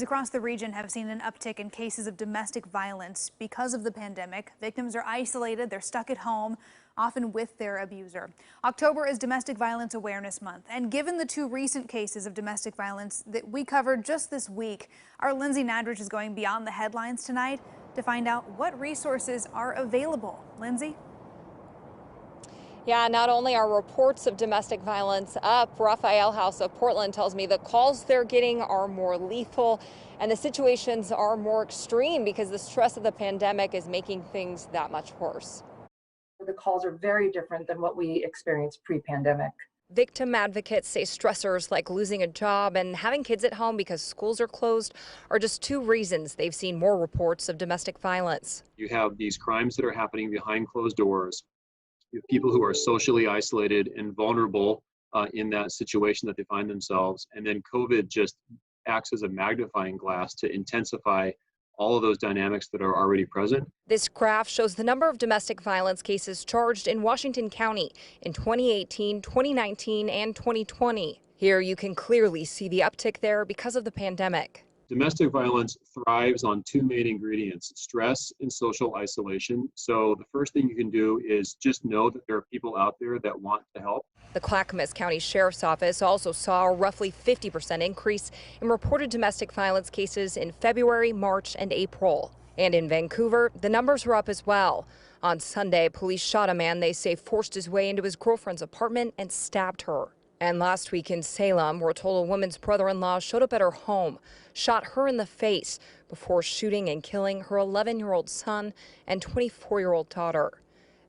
Across the region have seen an uptick in cases of domestic violence because of the pandemic. Victims are isolated, they're stuck at home, often with their abuser. October is Domestic Violence Awareness Month, and given the two recent cases of domestic violence that we covered just this week, our Lindsay Nadrich is going beyond the headlines tonight to find out what resources are available. Lindsay? Yeah, not only are reports of domestic violence up, Raphael House of Portland tells me the calls they're getting are more lethal and the situations are more extreme because the stress of the pandemic is making things that much worse. The calls are very different than what we experienced pre-pandemic. Victim advocates say stressors like losing a job and having kids at home because schools are closed are just two reasons they've seen more reports of domestic violence. You have these crimes that are happening behind closed doors. You have people who are socially isolated and vulnerable in that situation that they find themselves. And then COVID just acts as a magnifying glass to intensify all of those dynamics that are already present. This graph shows the number of domestic violence cases charged in Washington County in 2018, 2019, and 2020. Here you can clearly see the uptick there because of the pandemic. Domestic violence thrives on two main ingredients, stress and social isolation. So the first thing you can do is just know that there are people out there that want to help. The Clackamas County Sheriff's Office also saw a roughly 50% increase in reported domestic violence cases in February, March, and April. And in Vancouver, the numbers were up as well. On Sunday, police shot a man they say forced his way into his girlfriend's apartment and stabbed her. And last week in Salem, we're told a woman's brother-in-law showed up at her home, shot her in the face before shooting and killing her 11-year-old son and 24-year-old daughter.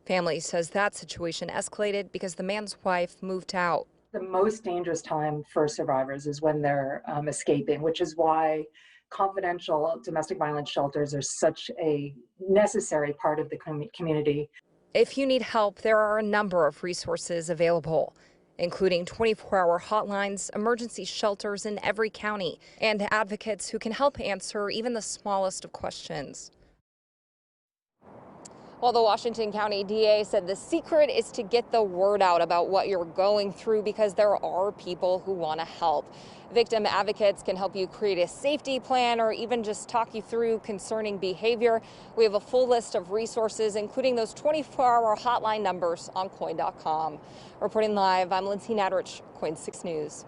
Family says that situation escalated because the man's wife moved out. The most dangerous time for survivors is when they're escaping, which is why confidential domestic violence shelters are such a necessary part of the community. If you need help, there are a number of resources available, including 24-hour hotlines, emergency shelters in every county, and advocates who can help answer even the smallest of questions. Well, the Washington County DA said the secret is to get the word out about what you're going through because there are people who want to help. Victim advocates can help you create a safety plan or even just talk you through concerning behavior. We have a full list of resources, including those 24-hour hotline numbers on KOIN.com. Reporting live, I'm Lindsay Nadrich, KOIN 6 News.